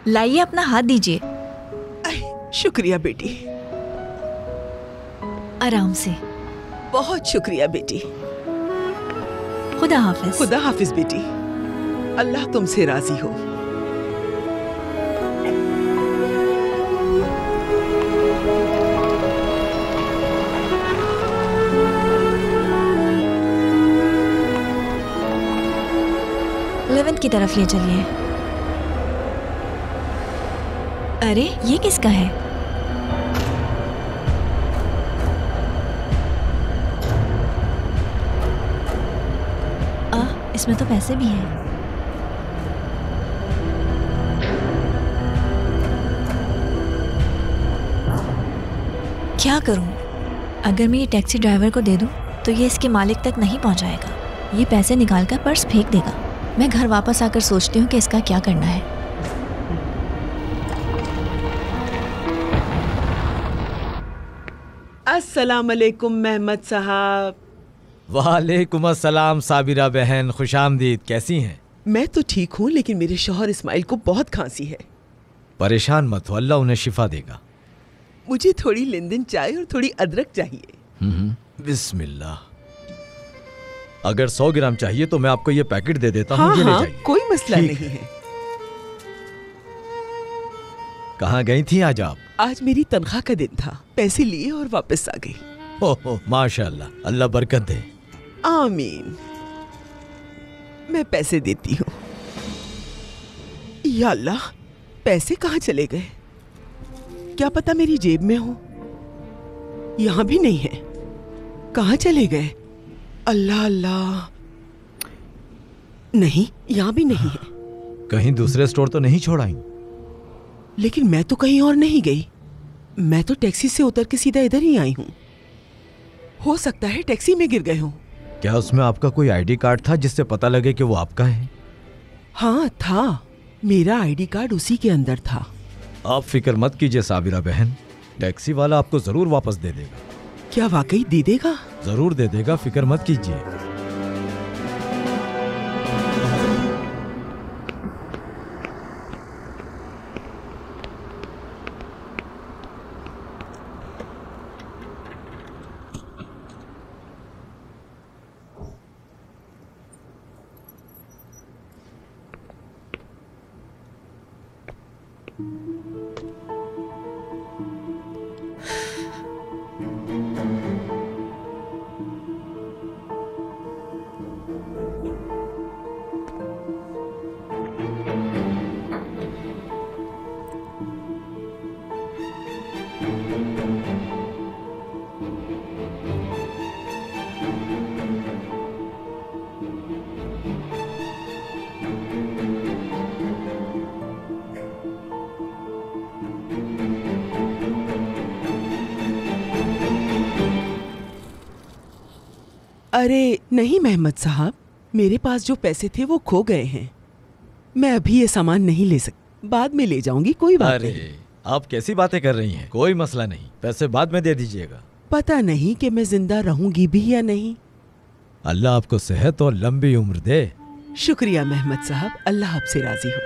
लाइए, अपना हाथ दीजिए। शुक्रिया बेटी। आराम से। बहुत शुक्रिया बेटी। खुदा हाफिज। खुदा हाफिज बेटी। अल्लाह तुमसे राजी हो। लेवेंथ की तरफ ले चलिए। अरे ये किसका है? इसमें तो पैसे भी हैं। क्या करूं? अगर मैं ये टैक्सी ड्राइवर को दे दूं तो ये इसके मालिक तक नहीं पहुंचाएगा। ये पैसे निकालकर पर्स फेंक देगा। मैं घर वापस आकर सोचती हूँ कि इसका क्या करना है। अस्सलाम वालेकुम मेहमद साहब। वालेकुम अस्सलाम साबिरा बहन, खुशामदीद। कैसी हैं? मैं तो ठीक हूँ, लेकिन मेरे शौहर इस्माइल को बहुत खांसी है। परेशान मत हो, अल्लाह उन्हें शिफा देगा। मुझे थोड़ी लेनदेन चाय और थोड़ी अदरक चाहिए। बिस्मिल्लाह। अगर 100 ग्राम चाहिए तो मैं आपको ये पैकेट दे देता हूँ। ये ले जाइए। कोई मसला नहीं है। कहाँ गई थी आज आप? आज मेरी तनख्वाह का दिन था, पैसे लिए और वापस आ गई। ओह माशाल्लाह, अल्लाह बरकत दे। आमीन। मैं पैसे देती हूँ। या अल्लाह, पैसे कहाँ चले गए? क्या पता मेरी जेब में हो। यहाँ भी नहीं है। कहाँ चले गए? अल्लाह अल्लाह। नहीं, यहाँ भी नहीं है। कहीं दूसरे स्टोर तो नहीं छोड़ाई? लेकिन मैं तो कहीं और नहीं गई। मैं तो टैक्सी से उतर के सीधा इधर ही आई हूँ। हो सकता है टैक्सी में गिर गए हो। क्या उसमें आपका कोई आईडी कार्ड था जिससे पता लगे कि वो आपका है? हाँ था, मेरा आईडी कार्ड उसी के अंदर था। आप फिक्र मत कीजिए साबिरा बहन, टैक्सी वाला आपको जरूर वापस दे देगा। क्या वाकई दे देगा? जरूर दे देगा, फिक्र मत कीजिए। अरे नहीं मेहमद साहब, मेरे पास जो पैसे थे वो खो गए हैं। मैं अभी ये सामान नहीं ले सकती, बाद में ले जाऊंगी। कोई बात नहीं। आप कैसी बातें कर रही हैं? कोई मसला नहीं, पैसे बाद में दे दीजिएगा। पता नहीं कि मैं जिंदा रहूंगी भी या नहीं। अल्लाह आपको सेहत और लंबी उम्र दे। शुक्रिया मेहमद साहब, अल्लाह आपसे राजी हो।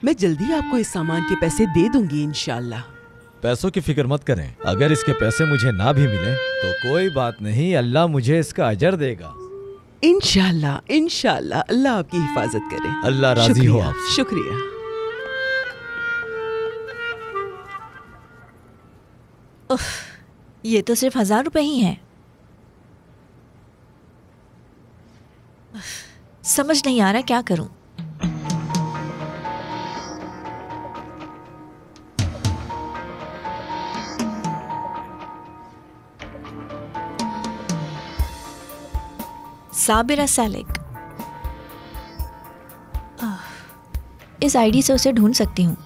मैं जल्दी आपको इस सामान के पैसे दे दूंगी इंशाल्लाह। पैसों की फिक्र मत करें, अगर इसके पैसे मुझे ना भी मिले तो कोई बात नहीं, अल्लाह मुझे इसका अजर देगा। इंशाल्लाह इंशाल्लाह, अल्लाह आपकी हिफाजत करे। अल्लाह राजी हो आपसे। शुक्रिया। ये तो सिर्फ 1000 रुपए ही हैं। समझ नहीं आ रहा क्या करूं। साबिरा सैलिक, इस आईडी से उसे ढूंढ सकती हूँ,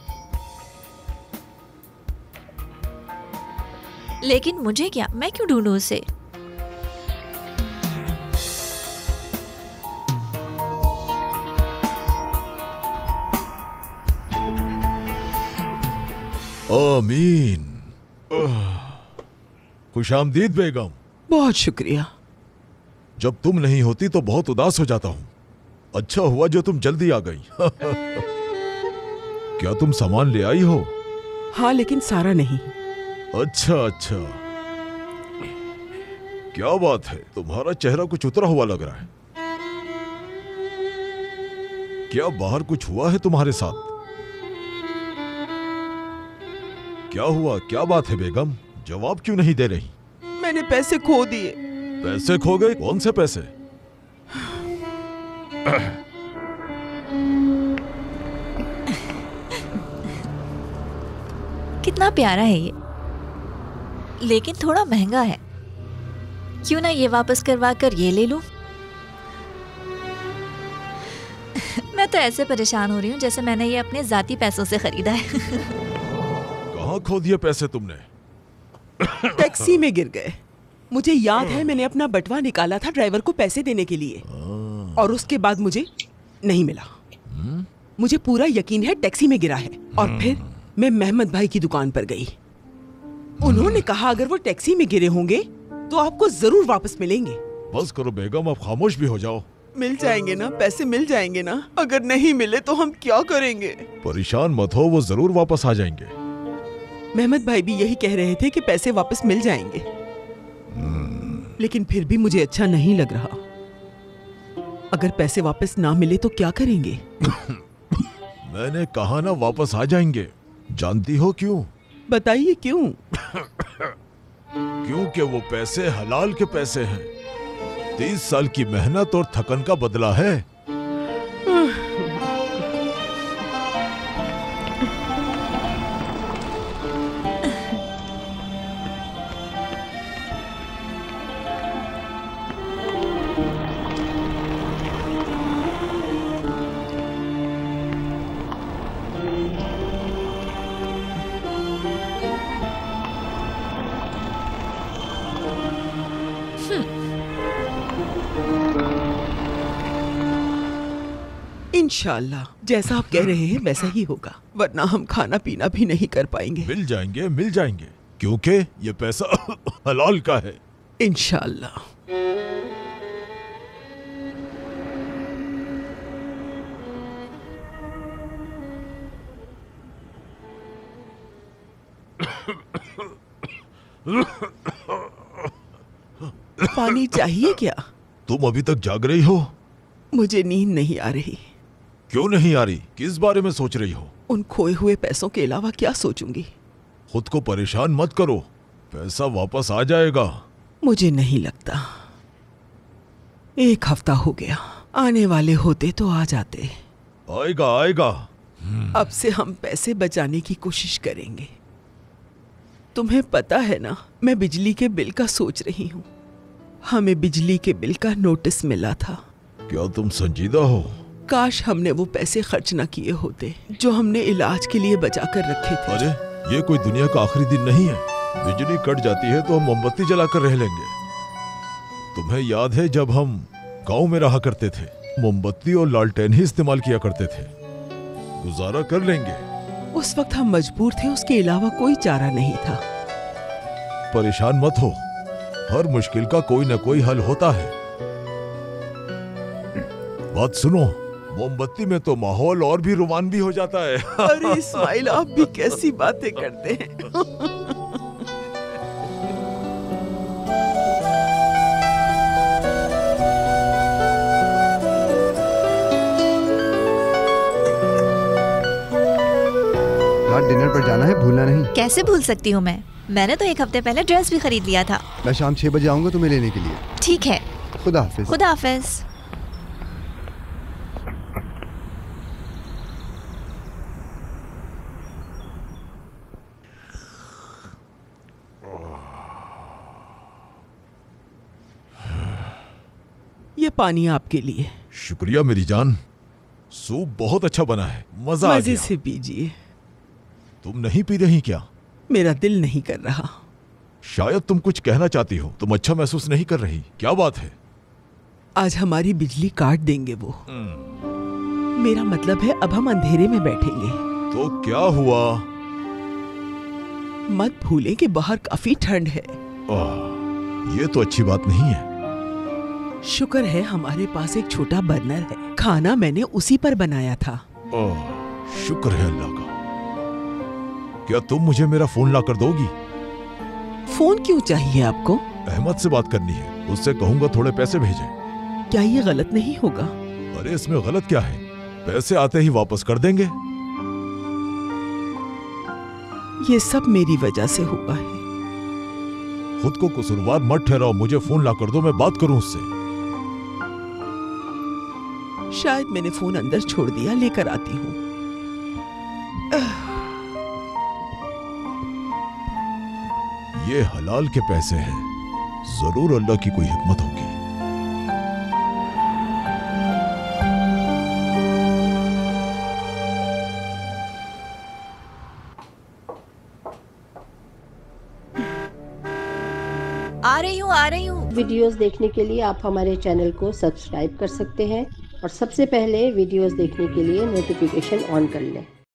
लेकिन मुझे क्या, मैं क्यों ढूंढूं उसे? आमीन। खुशामदीद बेगम। बहुत शुक्रिया। जब तुम नहीं होती तो बहुत उदास हो जाता हूँ। अच्छा हुआ जो तुम जल्दी आ गई। क्या तुम सामान ले आई हो? हाँ, लेकिन सारा नहीं। अच्छा अच्छा, क्या बात है, तुम्हारा चेहरा कुछ उतरा हुआ लग रहा है। क्या बाहर कुछ हुआ है तुम्हारे साथ? क्या हुआ, क्या बात है बेगम? जवाब क्यों नहीं दे रही? मैंने पैसे खो दिए। पैसे खो गए? कौन से पैसे? कितना प्यारा है ये, लेकिन थोड़ा महंगा है। क्यों ना ये वापस करवा कर ये ले लूं? मैं तो ऐसे परेशान हो रही हूँ जैसे मैंने ये अपने जाती पैसों से खरीदा है। कहाँ खो दिए पैसे तुमने? टैक्सी में गिर गए। मुझे याद है मैंने अपना बटवा निकाला था ड्राइवर को पैसे देने के लिए, और उसके बाद मुझे नहीं मिला। मुझे पूरा यकीन है टैक्सी में गिरा है। और फिर मैं मेहमद भाई की दुकान पर गई। उन्होंने कहा अगर वो टैक्सी में गिरे होंगे तो आपको जरूर वापस मिलेंगे। बस करो बेगम, अब खामोश भी हो जाओ। मिल जाएंगे ना, पैसे मिल जाएंगे ना। अगर नहीं मिले तो हम क्या करेंगे? परेशान मत हो, वो जरूर वापस आ जाएंगे। मेहमद भाई भी यही कह रहे थे कि पैसे वापस मिल जाएंगे, लेकिन फिर भी मुझे अच्छा नहीं लग रहा। अगर पैसे वापस ना मिले तो क्या करेंगे? मैंने कहा ना वापस आ जाएंगे। जानती हो क्यों? बताइए क्यों? क्योंकि वो पैसे हलाल के पैसे हैं। 30 साल की मेहनत और थकन का बदला है। इंशाल्लाह जैसा आप कह रहे हैं वैसा ही होगा, वरना हम खाना पीना भी नहीं कर पाएंगे। मिल जाएंगे, क्योंकि ये पैसा हलाल का है। इंशाल्लाह। पानी चाहिए क्या? तुम अभी तक जाग रही हो? मुझे नींद नहीं आ रही। क्यों नहीं आ रही? किस बारे में सोच रही हो? उन खोए हुए पैसों के अलावा क्या सोचूंगी? खुद को परेशान मत करो, पैसा वापस आ जाएगा। मुझे नहीं लगता। 1 हफ्ता हो गया, आने वाले होते तो आ जाते। आएगा। अब से हम पैसे बचाने की कोशिश करेंगे। तुम्हें पता है ना, मैं बिजली के बिल का सोच रही हूँ। हमें बिजली के बिल का नोटिस मिला था। क्या तुम संजीदा हो? काश हमने वो पैसे खर्च न किए होते जो हमने इलाज के लिए बचा कर रखे थे। अरे ये कोई दुनिया का आखिरी दिन नहीं है। बिजली कट जाती है तो हम मोमबत्ती जलाकर रह लेंगे। तुम्हें याद है जब हम गांव में रहा करते थे, मोमबत्ती और लालटेन ही इस्तेमाल किया करते थे। गुजारा कर लेंगे। उस वक्त हम मजबूर थे, उसके अलावा कोई चारा नहीं था। परेशान मत हो, हर मुश्किल का कोई न कोई हल होता है। बात सुनो, मोमबत्ती में तो माहौल और भी रोमांचक हो जाता है। अरे इस्माइल, आप भी कैसी बातें करते हैं। रात डिनर पर जाना है, भूलना नहीं। कैसे भूल सकती हूँ मैंने तो 1 हफ्ते पहले ड्रेस भी खरीद लिया था। मैं शाम 6 बजे आऊंगा तुम्हें लेने के लिए। ठीक है, खुदा हाफिज। खुदा हाफिज। ये पानी आपके लिए। शुक्रिया मेरी जान, सूप बहुत अच्छा बना है, मजा आ मजे गया। से पीजिए। तुम नहीं पी रही क्या? मेरा दिल नहीं कर रहा। शायद तुम कुछ कहना चाहती हो, तुम अच्छा महसूस नहीं कर रही, क्या बात है? आज हमारी बिजली काट देंगे वो। मेरा मतलब है अब हम अंधेरे में बैठेंगे। तो क्या हुआ? मत भूलें कि बाहर काफी ठंड है। ये तो अच्छी बात नहीं है। शुक्र है हमारे पास एक छोटा बर्नर है, खाना मैंने उसी पर बनाया था। शुक्र है अल्लाह का। क्या तुम मुझे मेरा फोन ला कर दोगी? फोन क्यों चाहिए आपको? अहमद से बात करनी है, उससे कहूंगा थोड़े पैसे भेजे। क्या ये गलत नहीं होगा? अरे इसमें गलत क्या है, पैसे आते ही वापस कर देंगे। ये सब मेरी वजह से हुआ है। खुद को कसूरवार मत ठहराओ, मुझे फोन ला कर दो, मैं बात करूं उससे। शायद मैंने फोन अंदर छोड़ दिया, लेकर आती हूँ। ये हलाल के पैसे हैं, जरूर अल्लाह की कोई हिकमत होगी। आ रही हूँ। वीडियोस देखने के लिए आप हमारे चैनल को सब्सक्राइब कर सकते हैं और सबसे पहले वीडियोस देखने के लिए नोटिफिकेशन ऑन कर लें।